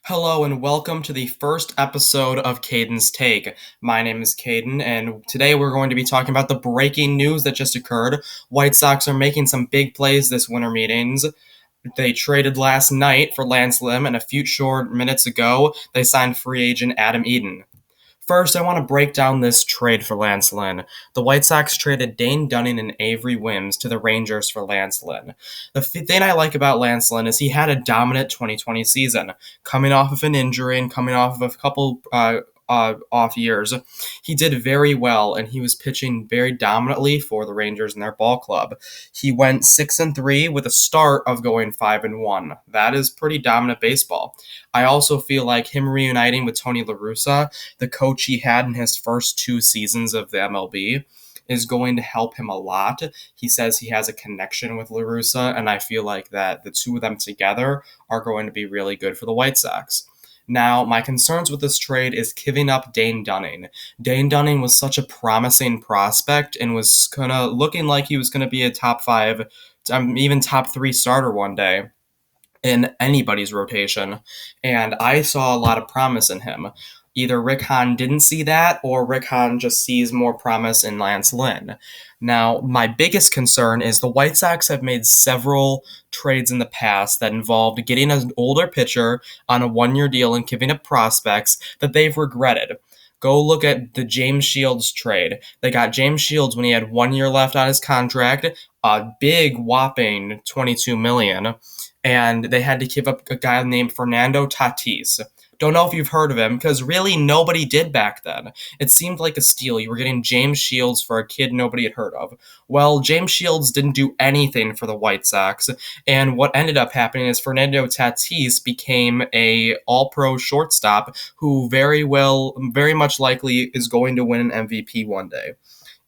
Hello and welcome to the first episode of Caden's Take. My name is Caden, and today we're going to be talking about the breaking news that just occurred. White Sox are making some big plays this winter meetings. They traded last night for Lance Lynn, and a few short minutes ago, they signed free agent Adam Eaton. First, I want to break down this trade for Lance Lynn. The White Sox traded Dane Dunning and Avery Wims to the Rangers for Lance Lynn. The thing I like about Lance Lynn is he had a dominant 2020 season, coming off of an injury and coming off of a couple off years. He did very well, and he was pitching very dominantly for the Rangers and their ball club. He went 6-3 with a start of going 5-1. That is pretty dominant baseball. I also feel like him reuniting with Tony La Russa, the coach he had in his first 2 seasons of the MLB, is going to help him a lot. He says he has a connection with La Russa, and I feel like that the two of them together are going to be really good for the White Sox. Now, my concerns with this trade is giving up Dane Dunning. Dane Dunning was such a promising prospect and was looking like he was going to be a top 5, even top 3 starter one day in anybody's rotation, and I saw a lot of promise in him. Either Rick Hahn didn't see that, or Rick Hahn just sees more promise in Lance Lynn. Now, my biggest concern is the White Sox have made several trades in the past that involved getting an older pitcher on a one-year deal and giving up prospects that they've regretted. Go look at the James Shields trade. They got James Shields when he had 1 year left on his contract, a big whopping $22 million, and they had to give up a guy named Fernando Tatis. Don't know if you've heard of him, because really nobody did back then. It seemed like a steal. You were getting James Shields for a kid nobody had heard of. Well, James Shields didn't do anything for the White Sox, and what ended up happening is Fernando Tatis became a all-pro shortstop who very much likely is going to win an MVP one day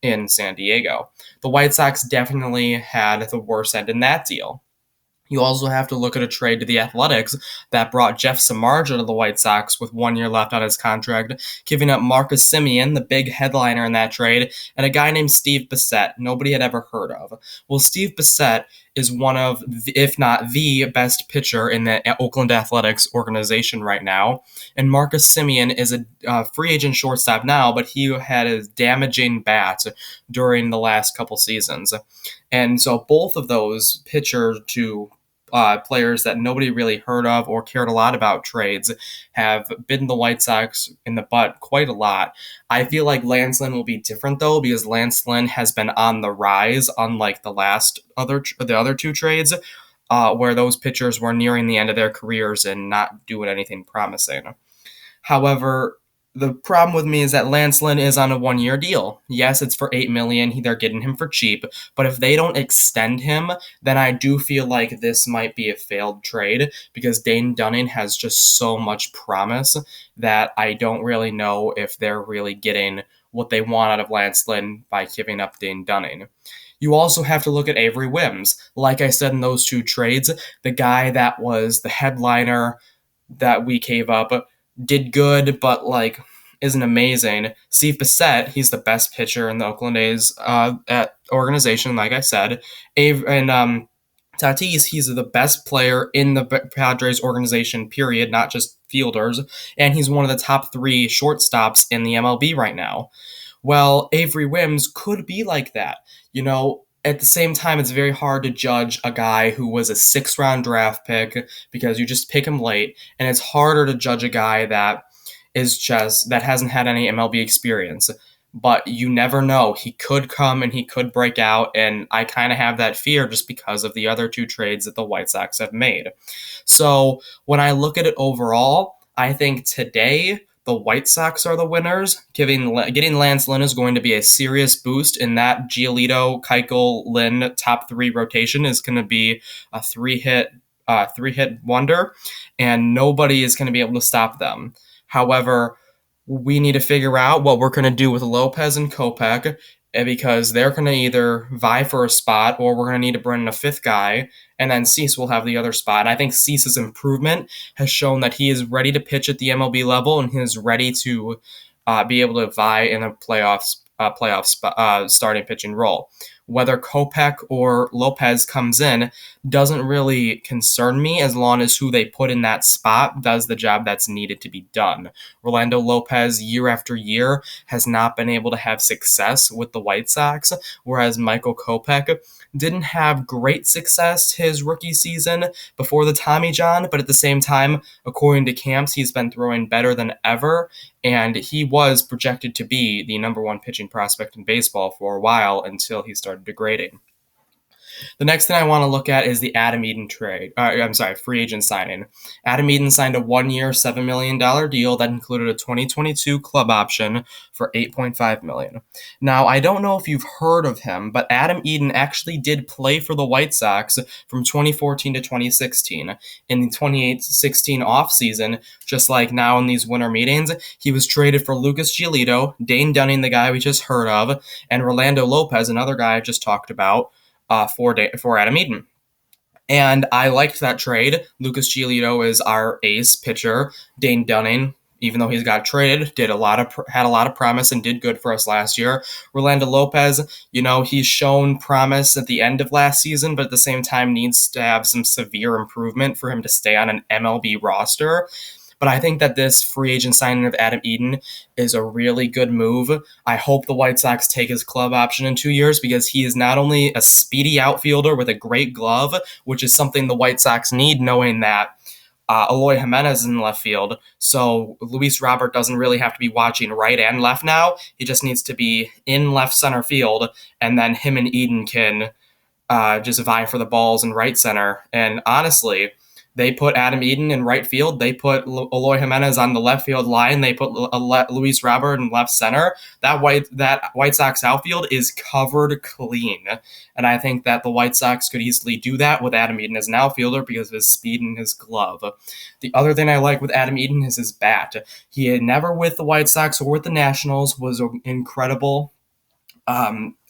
in San Diego. The White Sox definitely had the worst end in that deal. You also have to look at a trade to the Athletics that brought Jeff Samardzija to the White Sox with 1 year left on his contract, giving up Marcus Semien, the big headliner in that trade, and a guy named Steve Bissette, nobody had ever heard of. Well, Steve Bissette is one of, if not the best pitcher in the Oakland Athletics organization right now, and Marcus Semien is a free agent shortstop now, but he had a damaging bat during the last couple seasons. And so both of those pitcher to players that nobody really heard of or cared a lot about trades have bitten the White Sox in the butt quite a lot. I feel like Lance Lynn will be different though, because Lance Lynn has been on the rise, unlike the other two trades, where those pitchers were nearing the end of their careers and not doing anything promising. However, the problem with me is that Lance Lynn is on a 1 year deal. Yes, it's for $8 million. They're getting him for cheap, but if they don't extend him, then I do feel like this might be a failed trade, because Dane Dunning has just so much promise that I don't really know if they're really getting what they want out of Lance Lynn by giving up Dane Dunning. You also have to look at Avery Wims. Like I said in those two trades, the guy that was the headliner that we gave up did good, but isn't amazing. Steve Bissette, he's the best pitcher in the Oakland A's at organization, like I said. And Tatis, he's the best player in the Padres organization, period, not just fielders. And he's one of the top 3 shortstops in the MLB right now. Well, Avery Wims could be like that. At the same time, it's very hard to judge a guy who was a 6th-round draft pick because you just pick him late, and it's harder to judge a guy that hasn't had any MLB experience. But you never know. He could come and he could break out, and I kind of have that fear just because of the other 2 trades that the White Sox have made. So when I look at it overall, I think today the White Sox are the winners. Getting Lance Lynn is going to be a serious boost, in that Giolito, Keuchel, Lynn top 3 rotation is going to be a three-hit wonder, and nobody is going to be able to stop them. However, we need to figure out what we're going to do with Lopez and Kopech, because they're going to either vie for a spot, or we're going to need to bring in a 5th guy, and then Cease will have the other spot. And I think Cease's improvement has shown that he is ready to pitch at the MLB level, and he is ready to be able to vie in a playoff starting pitching role. whether Kopech or Lopez comes in doesn't really concern me as long as who they put in that spot does the job that's needed to be done. Rolando Lopez, year after year, has not been able to have success with the White Sox, whereas Michael Kopech didn't have great success his rookie season before the Tommy John, but at the same time, according to camps, he's been throwing better than ever, and he was projected to be the number one pitching prospect in baseball for a while until he started degrading. The next thing I want to look at is the Adam Eaton free agent signing. Adam Eaton signed a 1-year, $7 million deal that included a 2022 club option for $8.5 million. Now, I don't know if you've heard of him, but Adam Eaton actually did play for the White Sox from 2014 to 2016. In the 2016 offseason, just like now in these winter meetings, he was traded for Lucas Giolito, Dane Dunning, the guy we just heard of, and Rolando Lopez, another guy I just talked about, for Adam Eaton. And I liked that trade. Lucas Giolito is our ace pitcher. Dane Dunning, even though he's got traded, had a lot of promise and did good for us last year. Rolando Lopez, he's shown promise at the end of last season, but at the same time needs to have some severe improvement for him to stay on an MLB roster. But I think that this free agent signing of Adam Eaton is a really good move. I hope the White Sox take his club option in 2 years because he is not only a speedy outfielder with a great glove, which is something the White Sox need, knowing that Eloy Jimenez is in left field. So Luis Robert doesn't really have to be watching right and left now. He just needs to be in left center field, and then him and Eaton can just vie for the balls in right center. And honestly, they put Adam Eaton in right field. They put Eloy Jimenez on the left field line. They put Luis Robert in left center. That White Sox outfield is covered clean. And I think that the White Sox could easily do that with Adam Eaton as an outfielder because of his speed and his glove. The other thing I like with Adam Eaton is his bat. He had never with the White Sox or with the Nationals was an incredible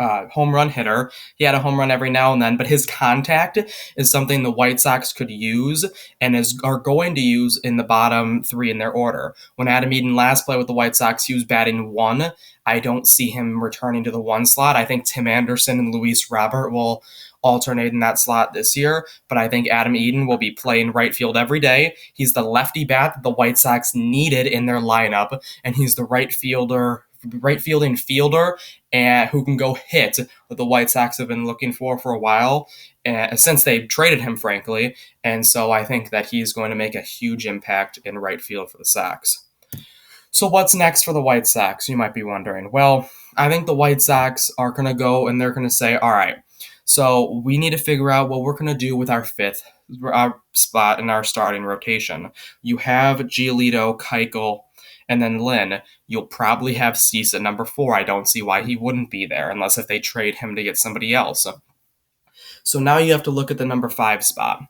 home run hitter. He had a home run every now and then, but his contact is something the White Sox could use and are going to use in the bottom three in their order. When Adam Eaton last played with the White Sox, he was batting 1. I don't see him returning to the 1 slot. I think Tim Anderson and Luis Robert will alternate in that slot this year, but I think Adam Eaton will be playing right field every day. He's the lefty bat that the White Sox needed in their lineup, and he's the right fielding fielder and who can go hit that the White Sox have been looking for a while since they traded him, frankly. And so I think that he's going to make a huge impact in right field for the Sox. So what's next for the White Sox, you might be wondering? Well, I think the White Sox are going to go and they're going to say, all right, so we need to figure out what we're going to do with our fifth spot in our starting rotation. You have Giolito, Keuchel, and then Lynn. You'll probably have Cease at number 4. I don't see why he wouldn't be there unless if they trade him to get somebody else. So now you have to look at the number 5 spot.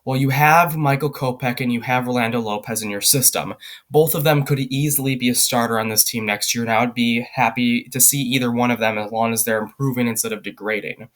Well, you have Michael Kopech and you have Rolando Lopez in your system. Both of them could easily be a starter on this team next year, and I would be happy to see either one of them as long as they're improving instead of degrading.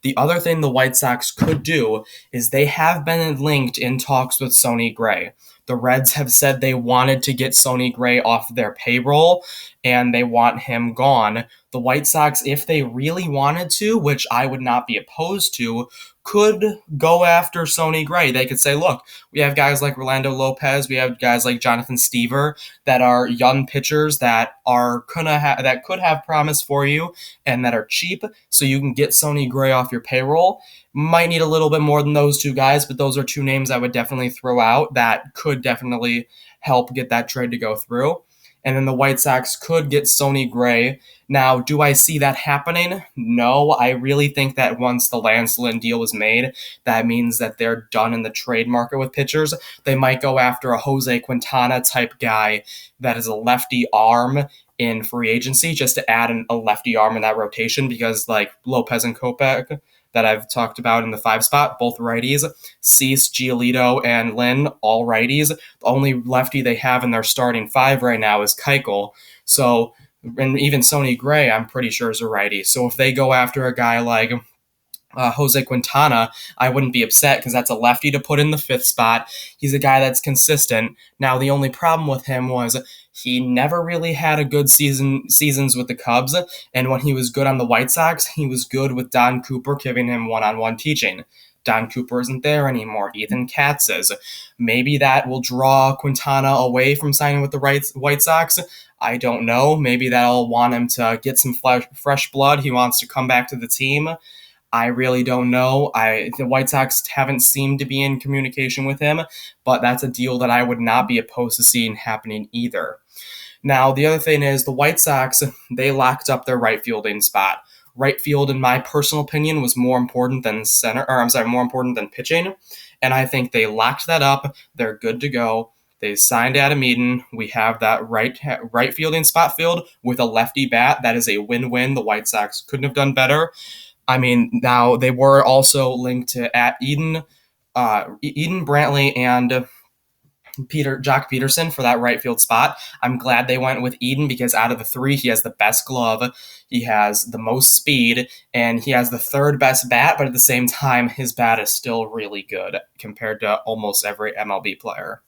The other thing the White Sox could do is they have been linked in talks with Sonny Gray. The Reds have said they wanted to get Sonny Gray off their payroll, and they want him gone. The White Sox, if they really wanted to, which I would not be opposed to, could go after Sonny Gray. They could say, look, we have guys like Rolando Lopez, we have guys like Jonathan Stever that are young pitchers that could have promise for you and that are cheap, so you can get Sonny Gray off your payroll. Might need a little bit more than those two guys, but those are two names I would definitely throw out that could definitely help get that trade to go through. And then the White Sox could get Sonny Gray. Now, do I see that happening? No, I really think that once the Lance Lynn deal was made, that means that they're done in the trade market with pitchers. They might go after a Jose Quintana type guy that is a lefty arm in free agency just to add a lefty arm in that rotation because like Lopez and Kopech that I've talked about in the 5 spot, both righties. Cease, Giolito, and Lynn, all righties. The only lefty they have in their starting 5 right now is Keuchel. So, and even Sonny Gray, I'm pretty sure is a righty. So if they go after a guy like Jose Quintana, I wouldn't be upset because that's a lefty to put in the fifth spot. He's a guy that's consistent. Now, the only problem with him was he never really had a good seasons with the Cubs, and when he was good on the White Sox, he was good with Don Cooper giving him one-on-one teaching. Don Cooper isn't there anymore. Ethan Katz is. Maybe that will draw Quintana away from signing with the White Sox. I don't know. Maybe that'll want him to get some fresh blood. He wants to come back to the team. I really don't know. The White Sox haven't seemed to be in communication with him, but that's a deal that I would not be opposed to seeing happening either. Now, the other thing is the White Sox, they locked up their right fielding spot. Right field, in my personal opinion, was more important than more important than pitching, and I think they locked that up. They're good to go. They signed Adam Eaton. We have that right fielding spot filled with a lefty bat. That is a win-win. The White Sox couldn't have done better. I mean, now they were also linked to at Eden Brantley, and Jock Peterson for that right field spot. I'm glad they went with Eden because out of the three, he has the best glove, he has the most speed, and he has the third best bat, but at the same time, his bat is still really good compared to almost every MLB player.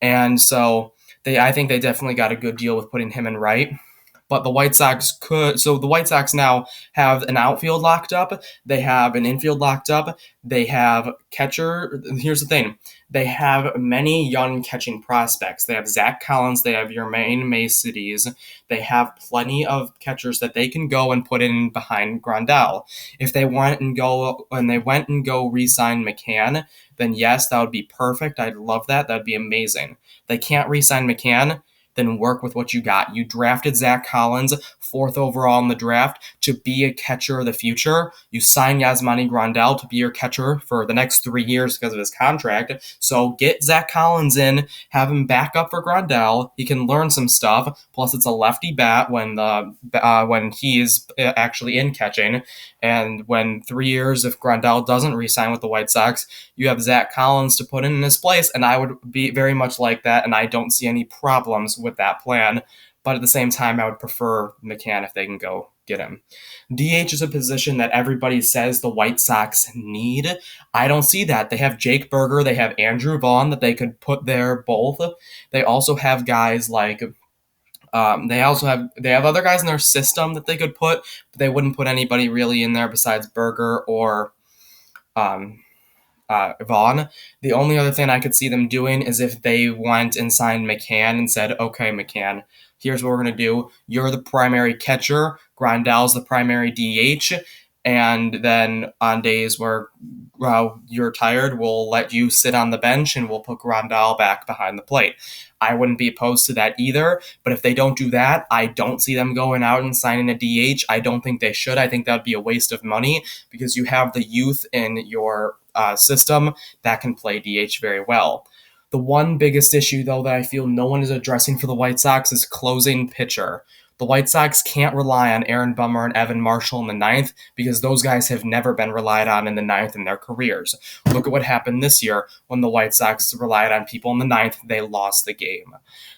And so I think they definitely got a good deal with putting him in right. But the White Sox now have an outfield locked up. They have an infield locked up. They have catcher. Here's the thing. They have many young catching prospects. They have Zach Collins. They have Yermaine Macides. They have plenty of catchers that they can go and put in behind Grandal. If they went and go re-sign McCann, then yes, that would be perfect. I'd love that. That'd be amazing. They can't re-sign McCann, then work with what you got. You drafted Zach Collins, 4th overall in the draft, to be a catcher of the future. You signed Yasmani Grandal to be your catcher for the next 3 years because of his contract. So get Zach Collins in, have him back up for Grandal. He can learn some stuff. Plus, it's a lefty bat when he is actually in catching. And when 3 years, if Grandal doesn't re-sign with the White Sox, you have Zach Collins to put in his place, and I would be very much like that, and I don't see any problems with that plan. But at the same time, I would prefer McCann if they can go get him. DH is a position that everybody says the White Sox need. I don't see that. They have Jake Berger, they have Andrew Vaughn that they could put there both. They also have guys like they have other guys in their system that they could put, but they wouldn't put anybody really in there besides Berger or Vaughn. The only other thing I could see them doing is if they went and signed McCann and said, okay, McCann, here's what we're going to do. You're the primary catcher. Grandal's the primary DH. And then on days where you're tired, we'll let you sit on the bench and we'll put Grandal back behind the plate. I wouldn't be opposed to that either, but if they don't do that, I don't see them going out and signing a DH. I don't think they should. I think that would be a waste of money because you have the youth in your system that can play DH very well. The one biggest issue, though, that I feel no one is addressing for the White Sox is closing pitcher. The White Sox can't rely on Aaron Bummer and Evan Marshall in the ninth because those guys have never been relied on in the ninth in their careers. Look at what happened this year when the White Sox relied on people in the ninth. They lost the game.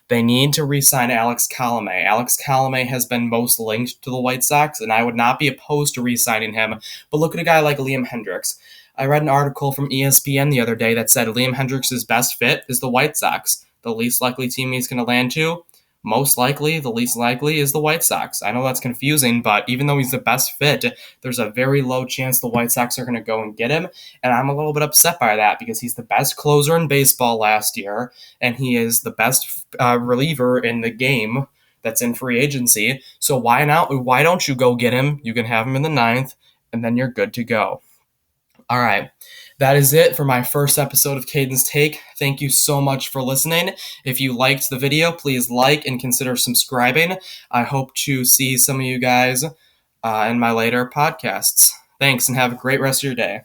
They need to re-sign Alex Colomé. Alex Colomé has been most linked to the White Sox, and I would not be opposed to re-signing him. But look at a guy like Liam Hendriks. I read an article from ESPN the other day that said Liam Hendriks' best fit is the White Sox. The least likely team he's going to land to, most likely, the least likely is the White Sox. I know that's confusing, but even though he's the best fit, there's a very low chance the White Sox are going to go and get him, and I'm a little bit upset by that because he's the best closer in baseball last year, and he is the best reliever in the game that's in free agency. So why don't you go get him? You can have him in the ninth, and then you're good to go. All right, that is it for my first episode of Caden's Take. Thank you so much for listening. If you liked the video, please like and consider subscribing. I hope to see some of you guys in my later podcasts. Thanks, and have a great rest of your day.